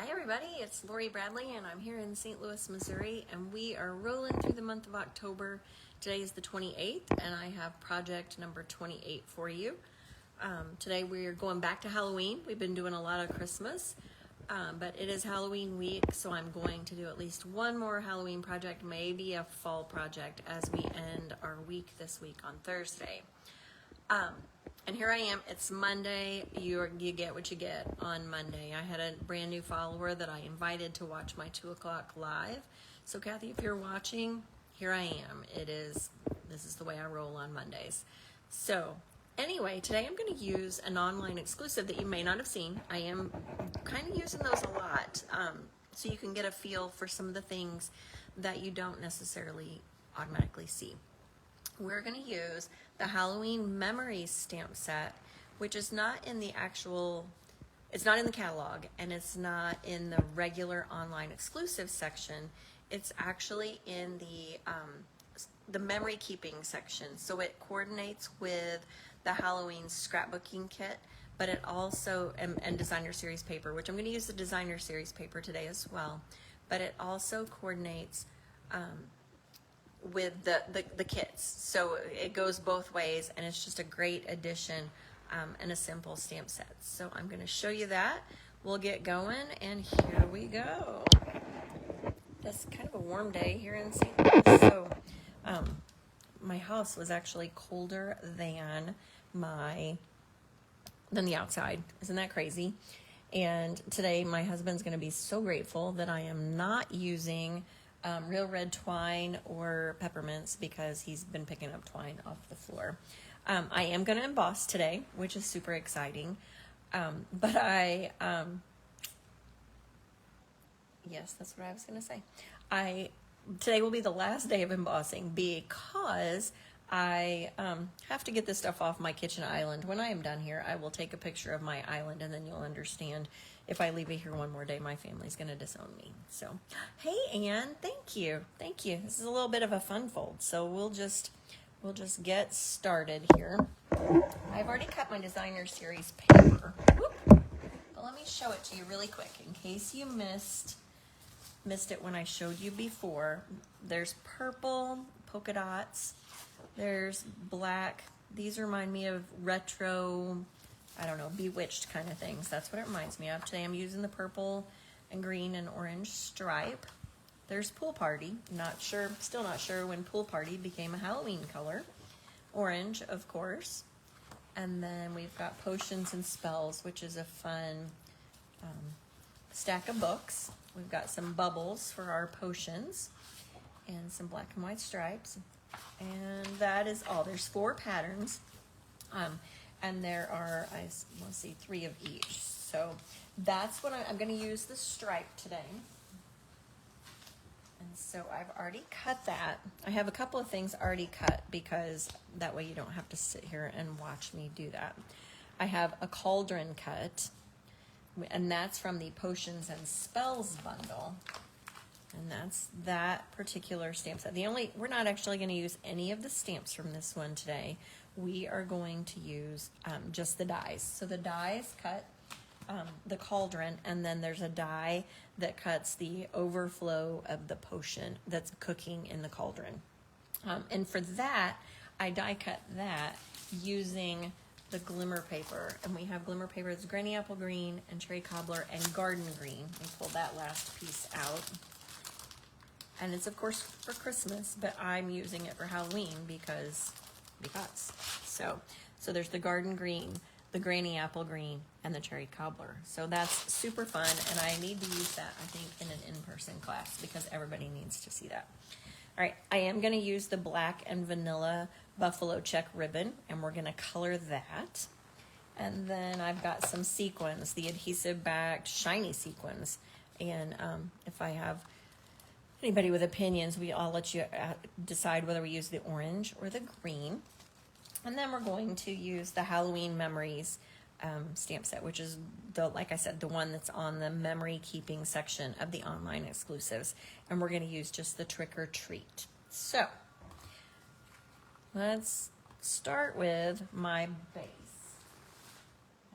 Hi everybody, it's Lori Bradley and I'm here in St. Louis, Missouri, and we are rolling through the month of October. Today is the 28th and I have project number 28 for you. Today we're going back to Halloween. We've been doing a lot of Christmas, but it is Halloween week, so I'm going to do at least one more Halloween project, maybe a fall project as we end our week this week on Thursday. And here I am, it's Monday, you get what you get on Monday. I had a brand new follower that I invited to watch my 2 o'clock live. So Kathy, if you're watching, here I am. This is the way I roll on Mondays. So anyway, today I'm gonna use an online exclusive that you may not have seen. I am kind of using those a lot, so you can get a feel for some of the things that you don't necessarily automatically see. We're going to use the Halloween Memories stamp set, which is not in the it's not in the catalog, and it's not in the regular online exclusive section. It's actually in the memory keeping section. So it coordinates with the Halloween scrapbooking kit, but it also, and designer series paper, which I'm going to use the designer series paper today as well, but it also coordinates with the kits, so it goes both ways, and it's just a great addition and a simple stamp set. So I'm going to show you that. We'll get going, and here we go. It's kind of a warm day here in St. Louis, so my house was actually colder than the outside. Isn't that crazy? And today my husband's going to be so grateful that I am not using real red twine or peppermints because he's been picking up twine off the floor. I am going to emboss today, which is super exciting. But yes, that's what I was going to say. Today will be the last day of embossing because I have to get this stuff off my kitchen island. When I am done here, I will take a picture of my island, and then you'll understand. If I leave it here one more day, my family's going to disown me. So, hey, Ann, thank you. Thank you. This is a little bit of a fun fold, so we'll just get started here. I've already cut my designer series paper. Whoop. But let me show it to you really quick in case you missed it when I showed you before. There's purple polka dots. There's black. These remind me of retro, I don't know, bewitched kind of things. That's what it reminds me of. Today I'm using the purple and green and orange stripe. There's Pool Party. Still not sure when Pool Party became a Halloween color. Orange, of course. And then we've got Potions and Spells, which is a fun stack of books. We've got some bubbles for our potions and some black and white stripes. And that is all. There's 4 patterns. And there are, let's see, 3 of each. So that's what I'm going to use the stripe today. And so I've already cut that. I have a couple of things already cut because that way you don't have to sit here and watch me do that. I have a cauldron cut, and that's from the Potions and Spells bundle. And that's that particular stamp set. We're not actually going to use any of the stamps from this one today. We are going to use just the dies. So the dies cut the cauldron, and then there's a die that cuts the overflow of the potion that's cooking in the cauldron. And for that, I die cut that using the glimmer paper. And we have glimmer paper that's granny apple green and cherry cobbler and garden green. Let me pull that last piece out. And it's of course for Christmas, but I'm using it for Halloween because. So there's the garden green, the granny apple green, and the cherry cobbler. So that's super fun, and I need to use that, I think, in an in-person class because everybody needs to see that. All right, I am going to use the black and vanilla buffalo check ribbon, and we're going to color that. And then I've got some sequins, the adhesive-backed shiny sequins. And if I have anybody with opinions, I'll let you decide whether we use the orange or the green. And then we're going to use the Halloween Memories stamp set, which is, like I said, the one that's on the memory keeping section of the online exclusives. And we're going to use just the Trick or Treat. So let's start with my base.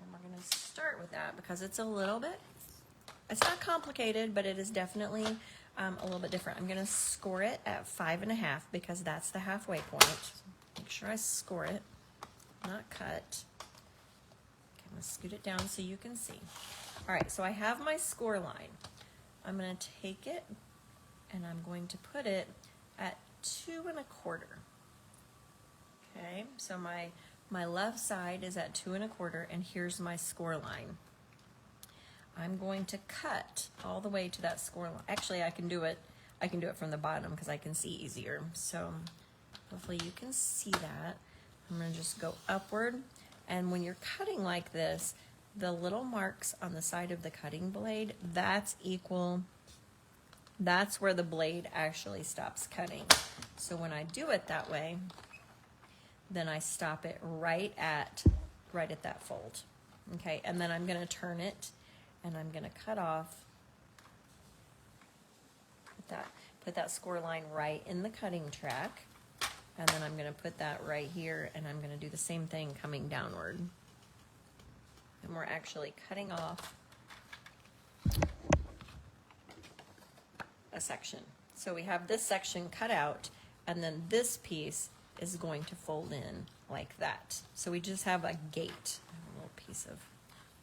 And we're going to start with that because it's a little bit It's not complicated, but it is definitely a little bit different. I'm gonna score it at 5.5 because that's the halfway point. Make sure I score it, not cut. Okay, I'm gonna scoot it down so you can see. All right, so I have my score line. I'm gonna take it and I'm going to put it at 2 1/4. Okay, so my left side is at 2 1/4, and here's my score line. I'm going to cut all the way to that score line. Actually, I can do it from the bottom because I can see easier. So hopefully you can see that. I'm gonna just go upward, and when you're cutting like this, the little marks on the side of the cutting blade, that's where the blade actually stops cutting. So when I do it that way, then I stop it right at that fold. Okay, and then I'm gonna turn it and I'm gonna cut off, put that score line right in the cutting track, and then I'm gonna put that right here, and I'm gonna do the same thing coming downward. And we're actually cutting off a section. So we have this section cut out, and then this piece is going to fold in like that. So we just have a gate. I have a little piece of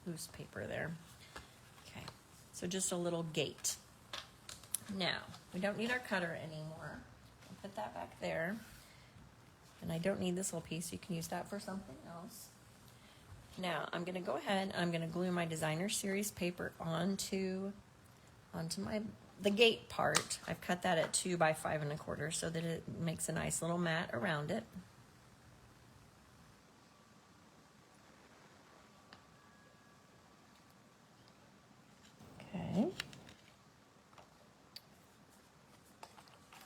loose paper there. Okay, so just a little gate. Now, we don't need our cutter anymore. I'll put that back there. And I don't need this little piece. You can use that for something else. Now, I'm gonna go ahead and I'm gonna glue my designer series paper onto the gate part. I've cut that at 2 by 5 1/4 so that it makes a nice little mat around it. Okay.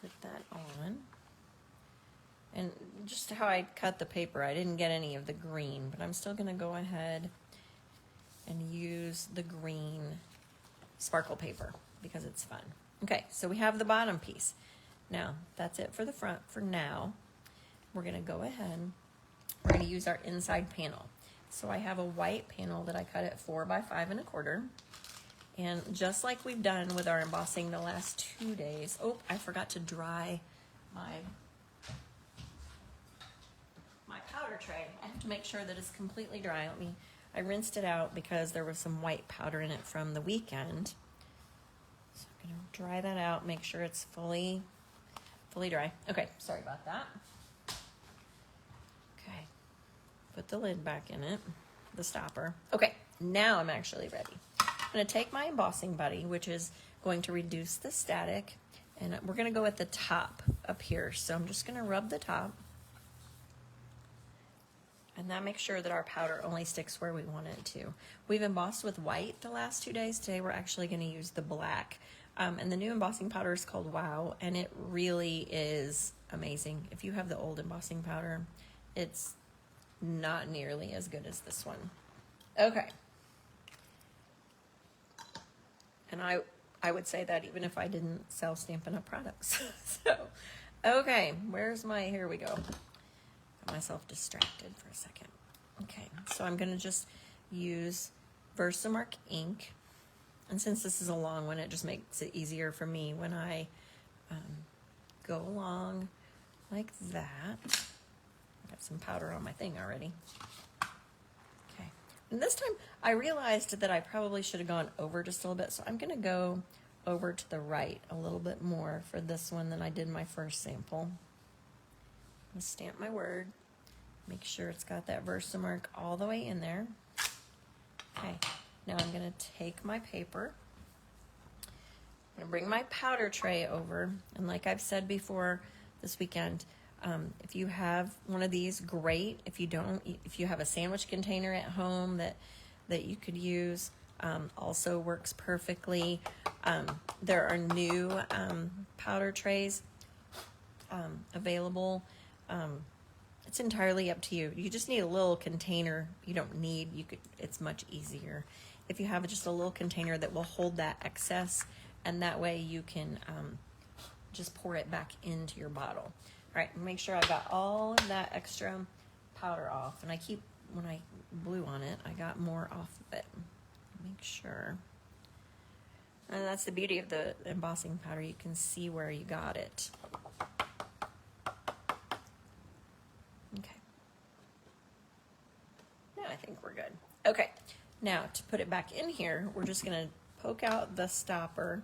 Put that on. And just how I cut the paper, I didn't get any of the green, but I'm still gonna go ahead and use the green sparkle paper because it's fun. Okay, so we have the bottom piece. Now, that's it for the front for now. We're gonna go ahead, we're gonna use our inside panel. So I have a white panel that I cut at 4 by 5 1/4. And just like we've done with our embossing the last 2 days, oh, I forgot to dry my powder tray. I have to make sure that it's completely dry. I rinsed it out because there was some white powder in it from the weekend. So I'm gonna dry that out, make sure it's fully dry. Okay, sorry about that. Okay, put the lid back in it, the stopper. Okay, now I'm actually ready. I'm gonna take my embossing buddy, which is going to reduce the static, and we're gonna go at the top up here. So I'm just gonna rub the top. And that makes sure that our powder only sticks where we want it to. We've embossed with white the last 2 days. Today we're actually going to use the black. And the new embossing powder is called WOW, and it really is amazing. If you have the old embossing powder, it's not nearly as good as this one. Okay. And I would say that even if I didn't sell Stampin' Up! Products. So, okay, here we go. Got myself distracted for a second. Okay, so I'm gonna just use Versamark ink, and since this is a long one, it just makes it easier for me when I go along like that. I got some powder on my thing already. Okay, and this time I realized that I probably should have gone over just a little bit, so I'm gonna go over to the right a little bit more for this one than I did my first sample. I'm gonna stamp my word, make sure it's got that Versamark all the way in there. Okay, now I'm gonna take my paper, I'm gonna bring my powder tray over, and like I've said before this weekend, if you have one of these, great. If you don't, if you have a sandwich container at home that you could use, also works perfectly. There are new powder trays available. It's entirely up to you. You just need a little container. It's much easier if you have just a little container that will hold that excess, and that way you can just pour it back into your bottle. All right, make sure I got all of that extra powder off, and when I blew on it, I got more off of it. Make sure. And that's the beauty of the embossing powder. You can see where you got it. Okay. Now I think we're good. Okay. Now to put it back in here, we're just going to poke out the stopper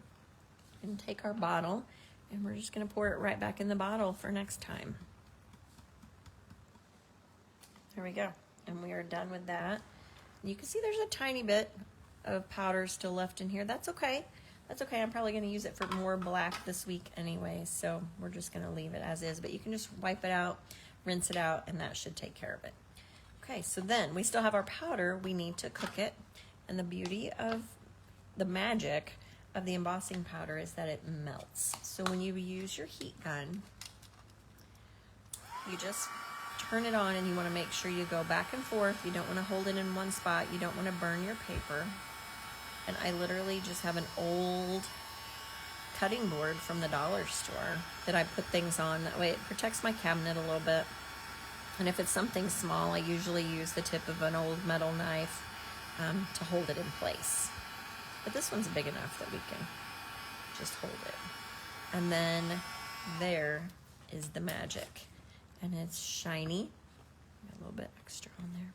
and take our bottle, and we're just going to pour it right back in the bottle for next time. There we go. And we are done with that. You can see there's a tiny bit of powder still left in here. That's okay. That's okay. I'm probably going to use it for more black this week anyway, so we're just going to leave it as is. But you can just wipe it out, rinse it out, and that should take care of it. Okay, so then we still have our powder. We need to cook it. And the beauty of the magic of the embossing powder is that it melts. So when you use your heat gun, you just turn it on, and you want to make sure you go back and forth. You don't want to hold it in one spot. You don't want to burn your paper. And I literally just have an old cutting board from the dollar store that I put things on. That way it protects my cabinet a little bit. And if it's something small, I usually use the tip of an old metal knife to hold it in place. But this one's big enough that we can just hold it. And then there is the magic. And it's shiny. A little bit extra on there.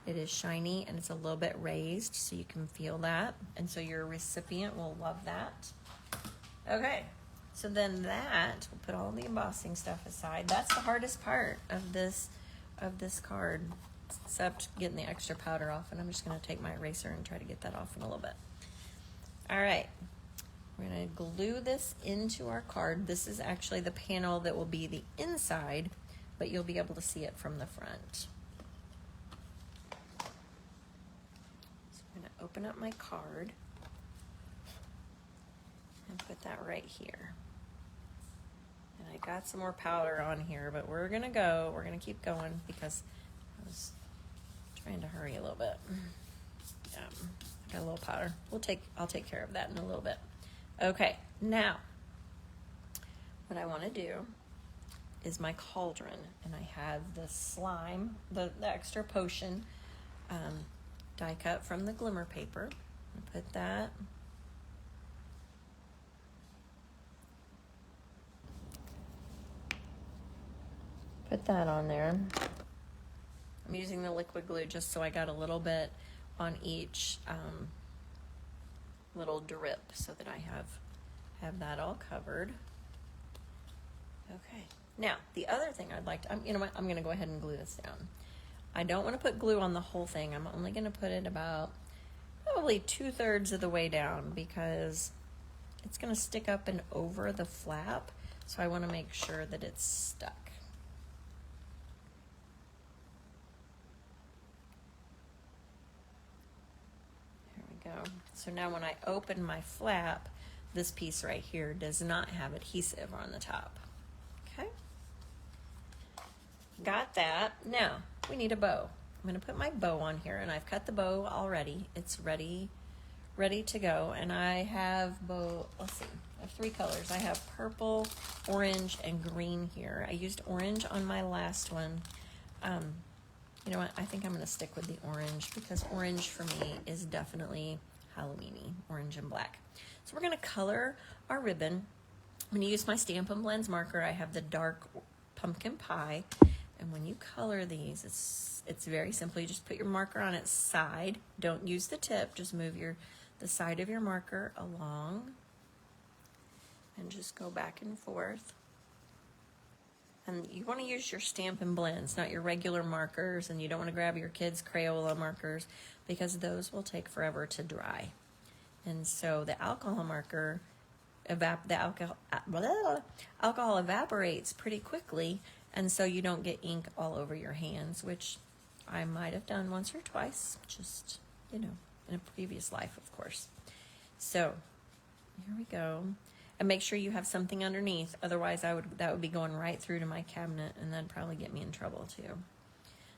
It is shiny and it's a little bit raised, so you can feel that. And so your recipient will love that. Okay, so then that, we'll put all the embossing stuff aside. That's the hardest part of this card, except getting the extra powder off. And I'm just gonna take my eraser and try to get that off in a little bit. All right, we're gonna glue this into our card. This is actually the panel that will be the inside, but you'll be able to see it from the front. Open up my card and put that right here. And I got some more powder on here, but we're gonna keep going because I was trying to hurry a little bit. Yeah, I got a little powder. I'll take care of that in a little bit. Okay, now what I want to do is my cauldron, and I have the slime, the extra potion die cut from the glimmer paper. Put that. Put that on there. I'm using the liquid glue just so I got a little bit on each little drip so that I have that all covered. Okay. Now, the other thing I'd like to, you know what, I'm going to go ahead and glue this down. I don't want to put glue on the whole thing. I'm only going to put it about probably 2/3 of the way down because it's going to stick up and over the flap. So I want to make sure that it's stuck. There we go. So now when I open my flap, this piece right here does not have adhesive on the top. Okay. Got that. Now we need a bow. I'm going to put my bow on here, and I've cut the bow already. It's ready to go. And I have let's see, I have 3 colors. I have purple, orange, and green here. I used orange on my last one. You know what? I think I'm going to stick with the orange because orange for me is definitely Halloween-y, orange and black. So we're going to color our ribbon. I'm going to use my Stampin' Blends marker. I have the dark pumpkin pie. And when you color these, it's very simple. You just put your marker on its side. Don't use the tip. Just move the side of your marker along and just go back and forth. And you want to use your Stampin' Blends, not your regular markers, and you don't want to grab your kids' Crayola markers because those will take forever to dry. And so the alcohol marker, alcohol evaporates pretty quickly, and so you don't get ink all over your hands, which I might have done once or twice, just, you know, in a previous life, of course. So here we go. And make sure you have something underneath, otherwise that would be going right through to my cabinet, and that'd probably get me in trouble too.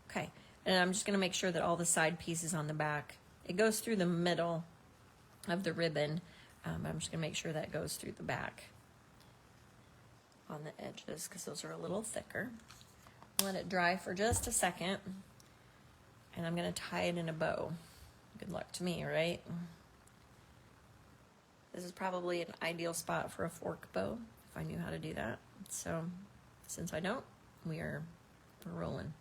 Okay, and I'm just gonna make sure that all the side pieces on the back, it goes through the middle of the ribbon, but I'm just gonna make sure that goes through the back on the edges because those are a little thicker. Let it dry for just a second, and I'm gonna tie it in a bow. Good luck to me, right? This is probably an ideal spot for a fork bow if I knew how to do that. So since I don't, we're rolling.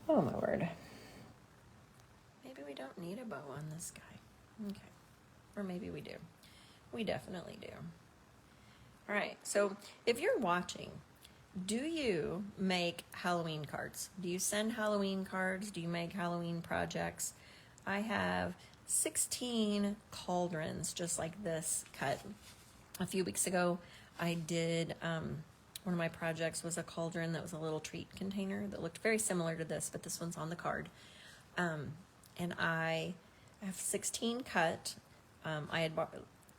Oh my word. Maybe we don't need a bow on this guy. Okay. Or maybe we do. We definitely do. All right. So if you're watching, do you make Halloween cards? Do you send Halloween cards? Do you make Halloween projects? I have 16 cauldrons just like this cut. A few weeks ago, I did, one of my projects was a cauldron that was a little treat container that looked very similar to this, but this one's on the card. And I have 16 cut. I had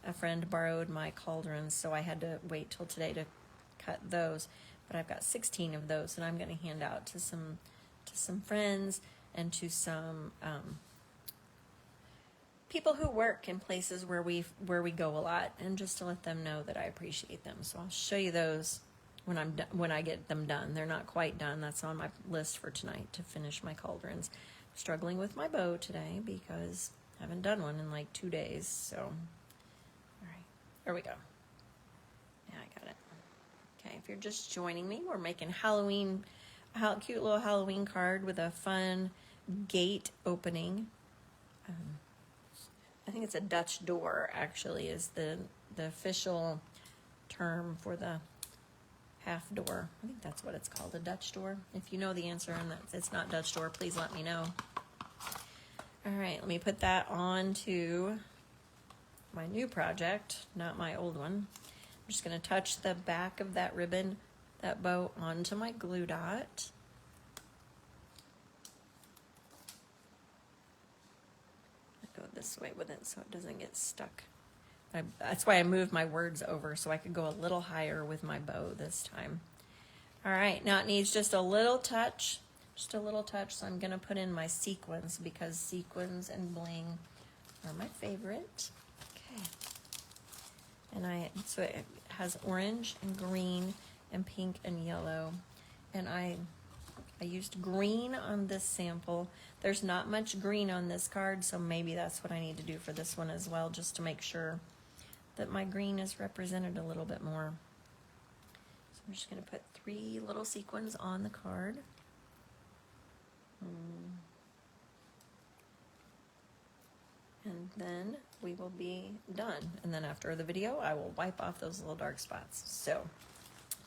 a friend borrowed my cauldrons, so I had to wait till today to cut those. But I've got 16 of those, and I'm going to hand out to some friends and to some people who work in places where we go a lot, and just to let them know that I appreciate them. So I'll show you those when I get them done. They're not quite done. That's on my list for tonight to finish my cauldrons. I'm struggling with my bow today because I haven't done one in like 2 days. So, all right, there we go. Yeah, I got it. Okay, if you're just joining me, we're making Halloween, a cute little Halloween card with a fun gate opening. I think it's a Dutch door, actually, is the official term for the half door. I think that's what it's called, a Dutch door. If you know the answer and it's not Dutch door, please let me know. All right, let me put that on to my new project, not my old one. I'm just going to touch the back of that ribbon, that bow, onto my glue dot. Go this way with it so it doesn't get stuck. That's why I moved my words over so I could go a little higher with my bow this time. All right, now it needs just a little touch, so I'm gonna put in my sequins because sequins and bling are my favorite. Okay, and so it has orange and green and pink and yellow, and I used green on this sample. There's not much green on this card, so maybe that's what I need to do for this one as well, just to make sure that my green is represented a little bit more. So I'm just going to put 3 little sequins on the card. And then we will be done. And then after the video, I will wipe off those little dark spots. So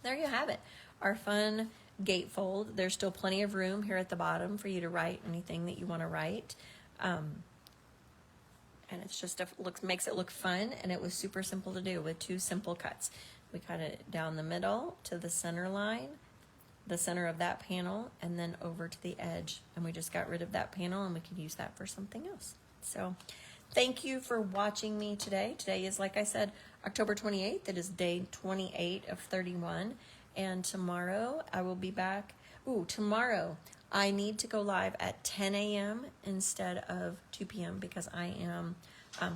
there you have it. Our fun gatefold. There's still plenty of room here at the bottom for you to write anything that you want to write. And it's just makes it look fun, and it was super simple to do with 2 simple cuts. We cut it down the middle to the center line, the center of that panel, and then over to the edge. And we just got rid of that panel, and we could use that for something else. So thank you for watching me today. Today is, like I said, October 28th. It is day 28 of 31. And tomorrow I will be back. Tomorrow I need to go live at 10 a.m. instead of 2 p.m. because I am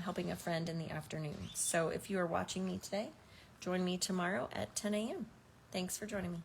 helping a friend in the afternoon. So if you are watching me today, join me tomorrow at 10 a.m. Thanks for joining me.